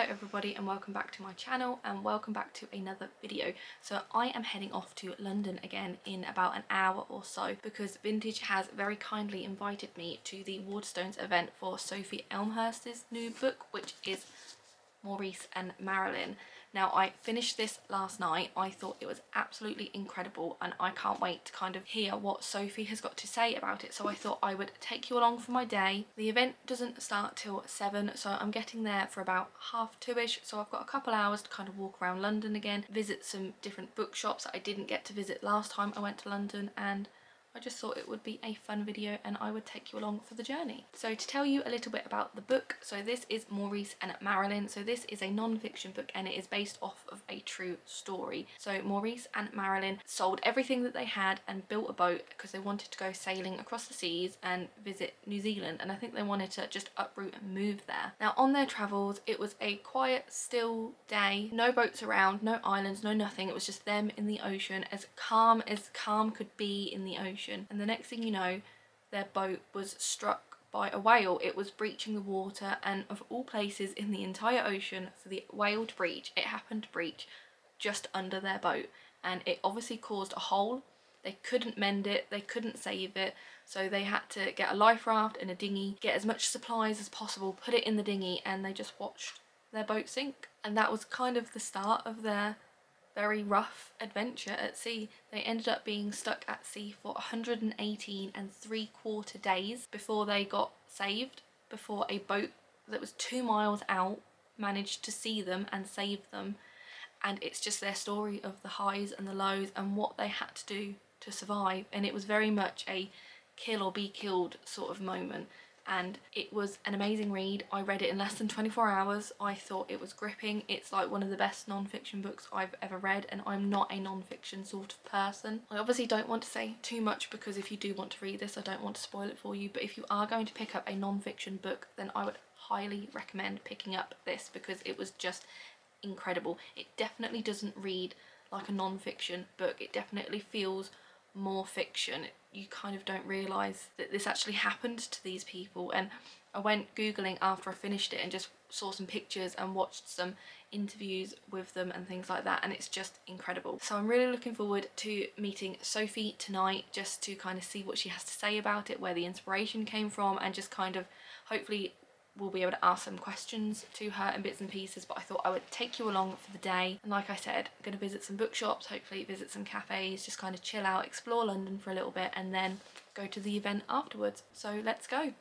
everybody and welcome back to my channel and welcome back to another video. So I am heading off to London again in about an hour or so because Vintage has very kindly invited me to the Waterstones event for Sophie Elmhirst's new book, which is Maurice and Marilyn. Now, I finished this last night. I thought it was absolutely incredible and I can't wait to kind of hear what Sophie has got to say about it. So I thought I would take you along for my day. The event doesn't start till 7, so I'm getting there for about 2:30ish. So I've got a couple hours to kind of walk around London again, visit some different bookshops that I didn't get to visit last time I went to London, and I just thought it would be a fun video and I would take you along for the journey. So to tell you a little bit about the book, so this is Maurice and Marilyn. So this is a non-fiction book and it is based off of a true story. So Maurice and Marilyn sold everything that they had and built a boat because they wanted to go sailing across the seas and visit New Zealand, and I think they wanted to just uproot and move there. Now on their travels it was a quiet, still day, no boats around, no islands, no nothing. It was just them in the ocean, as calm could be in the ocean. And the next thing you know, their boat was struck by a whale. It was breaching the water, and of all places in the entire ocean for the whale to breach, it happened to breach just under their boat, and it obviously caused a hole. They couldn't mend it, they couldn't save it, so they had to get a life raft and a dinghy, get as much supplies as possible, put it in the dinghy, and they just watched their boat sink. And that was kind of the start of their very rough adventure at sea. They ended up being stuck at sea for 118 3/4 days before they got saved, before a boat that was 2 miles out managed to see them and save them. And it's just their story of the highs and the lows and what they had to do to survive, and it was very much a kill or be killed sort of moment. And it was an amazing read. I read it in less than 24 hours. I thought it was gripping. It's like one of the best non-fiction books I've ever read, and I'm not a non-fiction sort of person. I obviously don't want to say too much because if you do want to read this, I don't want to spoil it for you, but if you are going to pick up a non-fiction book, then I would highly recommend picking up this because it was just incredible. It definitely doesn't read like a non-fiction book. It definitely feels more fiction. You kind of don't realise that this actually happened to these people, and I went googling after I finished it and just saw some pictures and watched some interviews with them and things like that, and it's just incredible. So I'm really looking forward to meeting Sophie tonight, just to kind of see what she has to say about it, where the inspiration came from, and just kind of hopefully we'll be able to ask some questions to her in bits and pieces. But I thought I would take you along for the day, and like I said, I'm going to visit some bookshops, hopefully visit some cafes, just kind of chill out, explore London for a little bit, and then go to the event afterwards. So let's go.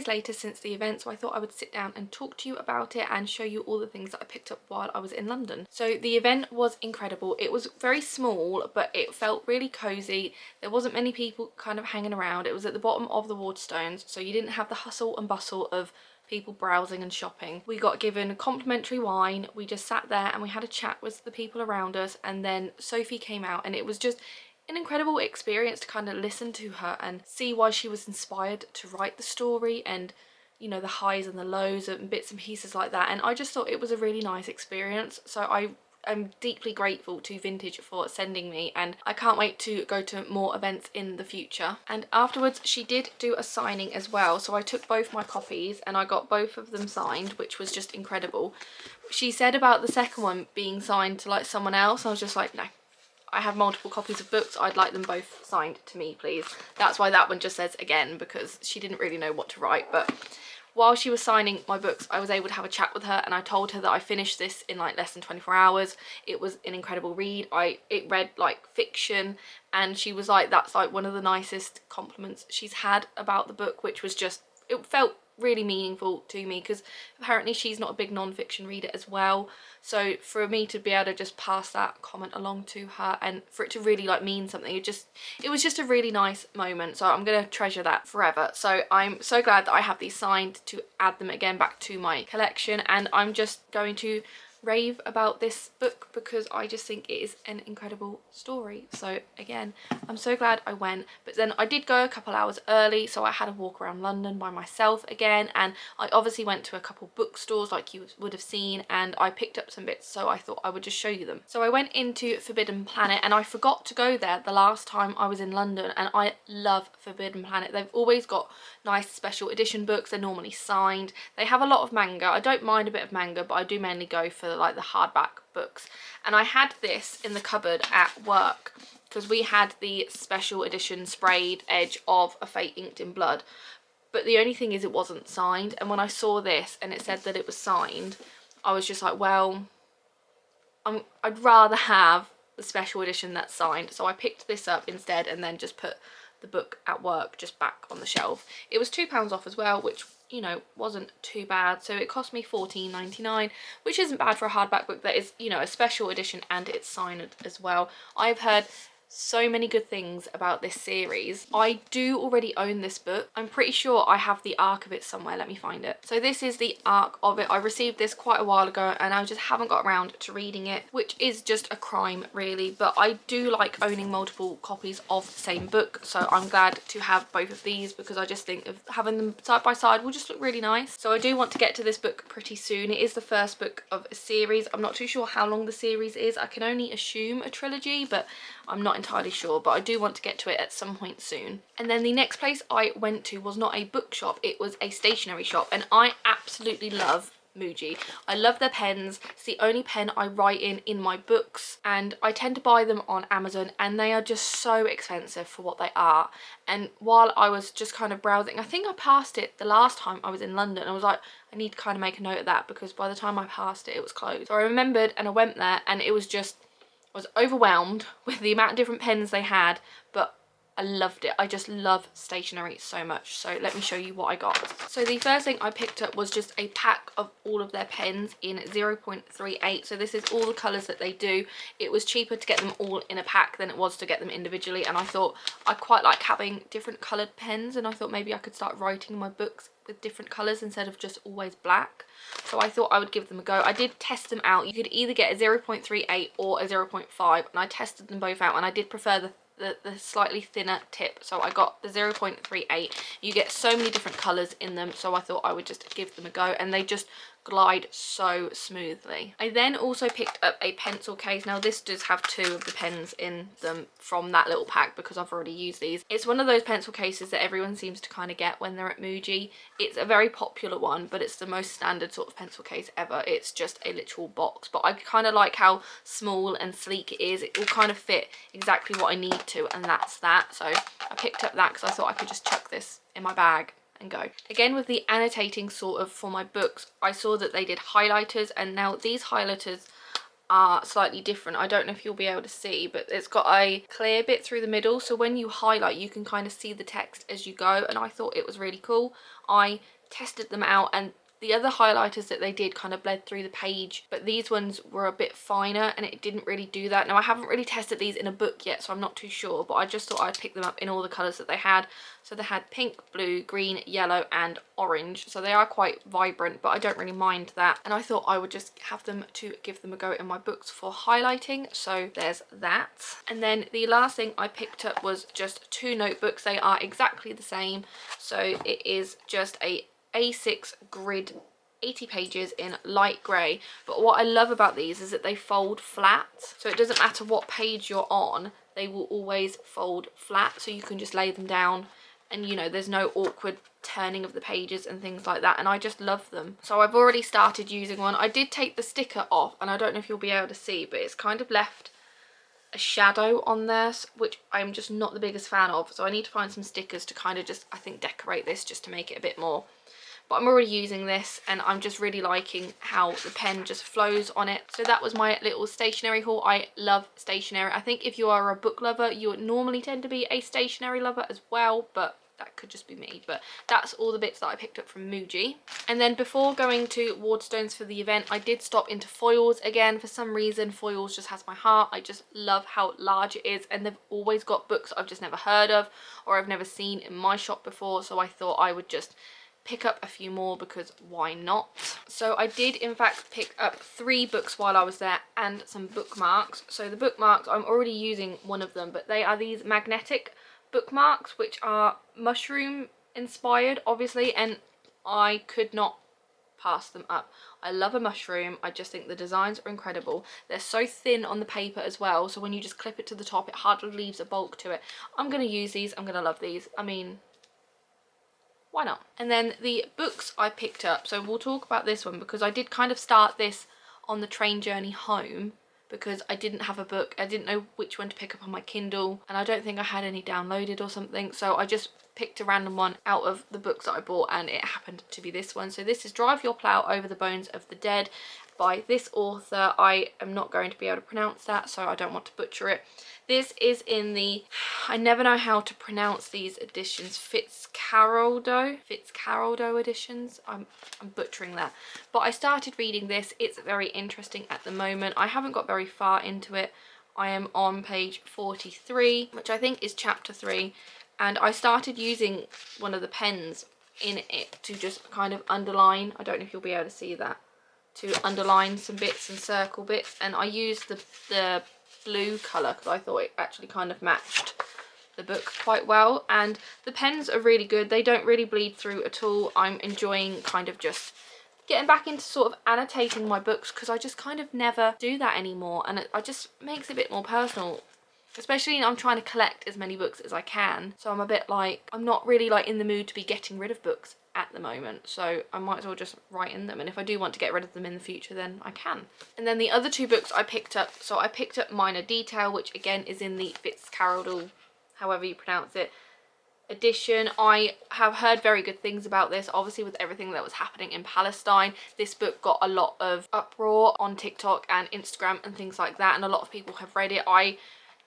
Later since the event, so I thought I would sit down and talk to you about it and show you all the things that I picked up while I was in London. So the event was incredible. It was very small, but it felt really cozy. There wasn't many people kind of hanging around. It was at the bottom of the Waterstones, so you didn't have the hustle and bustle of people browsing and shopping. We got given complimentary wine. We just sat there and we had a chat with the people around us, and then Sophie came out, and it was just an incredible experience to kind of listen to her and see why she was inspired to write the story, and you know, the highs and the lows and bits and pieces like that. And I just thought it was a really nice experience, so I'm deeply grateful to Vintage for sending me, and I can't wait to go to more events in the future. And afterwards she did do a signing as well, so I took both my copies and I got both of them signed, which was just incredible. She said about the second one being signed to like someone else. I was just like, no, I have multiple copies of books. I'd like them both signed to me, please. That's why that one just says again, because she didn't really know what to write. But while she was signing my books, I was able to have a chat with her, and I told her that I finished this in like less than 24 hours. It was an incredible read. It read like fiction, and she was like, that's like one of the nicest compliments she's had about the book, which was just, it felt really meaningful to me, because apparently she's not a big non-fiction reader as well. So for me to be able to just pass that comment along to her and for it to really like mean something, it was just a really nice moment. So I'm gonna treasure that forever. So I'm so glad that I have these signed to add them again back to my collection, and I'm just going to rave about this book because I just think it is an incredible story. So again, I'm so glad I went. But then I did go a couple hours early, so I had a walk around London by myself again, and I obviously went to a couple bookstores like you would have seen, and I picked up some bits, so I thought I would just show you them. So I went into Forbidden Planet, and I forgot to go there the last time I was in London, and I love Forbidden Planet. They've always got nice special edition books. They're normally signed. They have a lot of manga. I don't mind a bit of manga, but I do mainly go for like the hardback books. And I had this in the cupboard at work because we had the special edition sprayed edge of A Fate Inked in Blood, but the only thing is it wasn't signed. And when I saw this and it said that it was signed, I was just like, well, I'd rather have the special edition that's signed. So I picked this up instead and then just put the book at work just back on the shelf. It was £2 off as well, which, you know, wasn't too bad. So it cost me $14.99, which isn't bad for a hardback book that is, you know, a special edition and it's signed as well. I've heard so many good things about this series. I do already own this book. I'm pretty sure I have the arc of it somewhere. Let me find it. So this is the arc of it. I received this quite a while ago and I just haven't got around to reading it, which is just a crime really, but I do like owning multiple copies of the same book, so I'm glad to have both of these because I just think of having them side by side will just look really nice. So I do want to get to this book pretty soon. It is the first book of a series. I'm not too sure how long the series is. I can only assume a trilogy, but I'm not entirely sure, but I do want to get to it at some point soon. And then the next place I went to was not a bookshop, it was a stationery shop, and I absolutely love Muji. I love their pens. It's the only pen I write in my books, and I tend to buy them on Amazon, and they are just so expensive for what they are. And while I was just kind of browsing, I think I passed it the last time I was in London, and I was like, I need to kind of make a note of that because by the time I passed it, it was closed. So I remembered and I went there, and it was just, I was overwhelmed with the amount of different pens they had, but I loved it. I just love stationery so much. So let me show you what I got. So the first thing I picked up was just a pack of all of their pens in 0.38. So this is all the colours that they do. It was cheaper to get them all in a pack than it was to get them individually, and I thought I quite like having different coloured pens, and I thought maybe I could start writing my books with different colours instead of just always black. So I thought I would give them a go. I did test them out. You could either get a 0.38 or a 0.5, and I tested them both out, and I did prefer the slightly thinner tip, so I got the 0.38. You get so many different colours in them, so I thought I would just give them a go, and they just glide so smoothly. I then also picked up a pencil case. Now this does have 2 of the pens in them from that little pack because I've already used these. It's one of those pencil cases that everyone seems to kind of get when they're at Muji. It's a very popular one, but it's the most standard sort of pencil case ever. It's just a literal box, but I kind of like how small and sleek it is. It will kind of fit exactly what I need to, and that's that. So I picked up that because I thought I could just chuck this in my bag and go. Again, with the annotating sort of for my books, I saw that they did highlighters, and now these highlighters are slightly different. I don't know if you'll be able to see, but it's got a clear bit through the middle, so when you highlight you can kind of see the text as you go, and I thought it was really cool. I tested them out, and the other highlighters that they did kind of bled through the page, but these ones were a bit finer and it didn't really do that. Now I haven't really tested these in a book yet, so I'm not too sure, but I just thought I'd pick them up in all the colours that they had. So they had pink, blue, green, yellow and orange, so they are quite vibrant, but I don't really mind that, and I thought I would just have them to give them a go in my books for highlighting. So there's that. And then the last thing I picked up was just 2 notebooks. They are exactly the same, so it is just a A6 grid, 80 pages in light grey, but what I love about these is that they fold flat, so it doesn't matter what page you're on, they will always fold flat, so you can just lay them down and, you know, there's no awkward turning of the pages and things like that, and I just love them. So I've already started using one. I did take the sticker off, and I don't know if you'll be able to see, but it's kind of left a shadow on there, which I'm just not the biggest fan of, so I need to find some stickers to kind of just, I think, decorate this just to make it a bit more. But I'm already using this and I'm just really liking how the pen just flows on it. So that was my little stationery haul. I love stationery. I think if you are a book lover, you would normally tend to be a stationery lover as well, but that could just be me. But that's all the bits that I picked up from Muji. And then before going to Waterstones for the event, I did stop into Foyles again. For some reason, Foyles just has my heart. I just love how large it is, and they've always got books I've just never heard of or I've never seen in my shop before, so I thought I would just pick up a few more because why not? So I did in fact pick up 3 books while I was there and some bookmarks. So the bookmarks, I'm already using one of them, but they are these magnetic bookmarks which are mushroom inspired obviously, and I could not pass them up. I love a mushroom. I just think the designs are incredible. They're so thin on the paper as well, so when you just clip it to the top it hardly leaves a bulk to it. I'm going to use these. I'm going to love these. I mean, why not? And then the books I picked up, so we'll talk about this one because I did kind of start this on the train journey home because I didn't have a book. I didn't know which one to pick up on my Kindle, and I don't think I had any downloaded or something, so I just picked a random one out of the books that I bought, and it happened to be this one. So this is Drive Your Plough Over the Bones of the Dead by this author. I am not going to be able to pronounce that, so I don't want to butcher it. This is in the, I never know how to pronounce these editions, Fitzcarraldo editions. I'm butchering that. But I started reading this. It's very interesting at the moment. I haven't got very far into it. I am on page 43, which I think is chapter 3. And I started using one of the pens in it to just kind of underline. I don't know if you'll be able to see that. To underline some bits and circle bits. And I used the blue colour because I thought it actually kind of matched the book quite well, and the pens are really good. They don't really bleed through at all. I'm enjoying kind of just getting back into sort of annotating my books because I just kind of never do that anymore, and it just makes it a bit more personal, especially I'm trying to collect as many books as I can, so I'm a bit like, I'm not really like in the mood to be getting rid of books at the moment, so I might as well just write in them, and if I do want to get rid of them in the future then I can. And then the other 2 books I picked up, so I picked up Minor Detail, which again is in the Fitzcarraldo, however you pronounce it, edition. I have heard very good things about this. Obviously with everything that was happening in Palestine, this book got a lot of uproar on TikTok and Instagram and things like that, and a lot of people have read it. I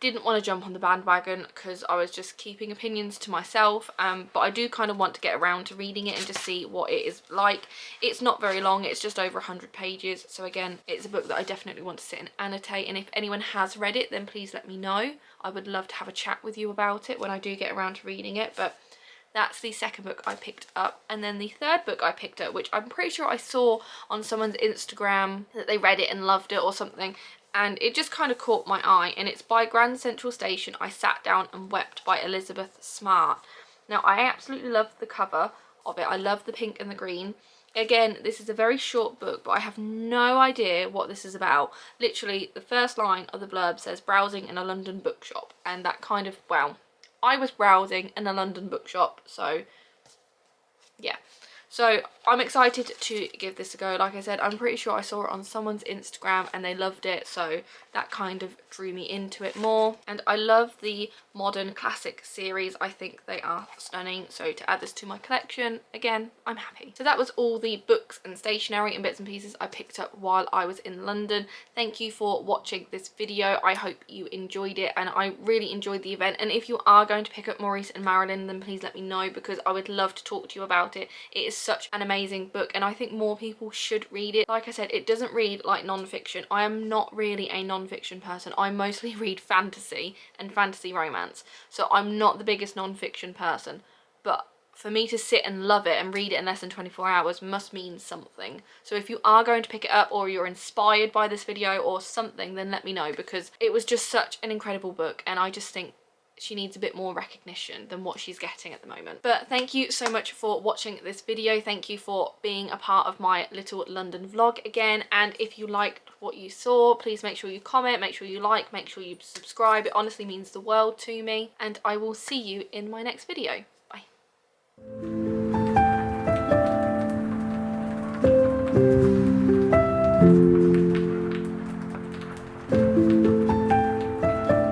didn't want to jump on the bandwagon because I was just keeping opinions to myself, but I do kind of want to get around to reading it and just see what it is like. It's not very long, it's just over 100 pages, so again, it's a book that I definitely want to sit and annotate, and if anyone has read it, then please let me know. I would love to have a chat with you about it when I do get around to reading it. But that's the second book I picked up. And then the third book I picked up, which I'm pretty sure I saw on someone's Instagram that they read it and loved it or something, and it just kind of caught my eye, and it's by Grand Central Station, I Sat Down and Wept by Elizabeth Smart. Now, I absolutely love the cover of it. I love the pink and the green. Again, this is a very short book, but I have no idea what this is about. Literally, the first line of the blurb says browsing in a London bookshop, and that kind of, well, I was browsing in a London bookshop, so yeah. So I'm excited to give this a go. Like I said, I'm pretty sure I saw it on someone's Instagram and they loved it, so that kind of drew me into it more. And I love the modern classic series. I think they are stunning, so to add this to my collection, again, I'm happy. So that was all the books and stationery and bits and pieces I picked up while I was in London. Thank you for watching this video. I hope you enjoyed it, and I really enjoyed the event. And if you are going to pick up Maurice and Marilyn, then please let me know, because I would love to talk to you about it. It is such an amazing book, and I think more people should read it. Like I said, it doesn't read like non-fiction. I am not really a non-fiction person. I mostly read fantasy and fantasy romance, so I'm not the biggest non-fiction person, but for me to sit and love it and read it in less than 24 hours must mean something. So if you are going to pick it up, or you're inspired by this video or something, then let me know, because it was just such an incredible book, and I just think she needs a bit more recognition than what she's getting at the moment. But thank you so much for watching this video. Thank you for being a part of my little London vlog again. And if you liked what you saw, please make sure you comment, make sure you like, make sure you subscribe. It honestly means the world to me. And I will see you in my next video. Bye.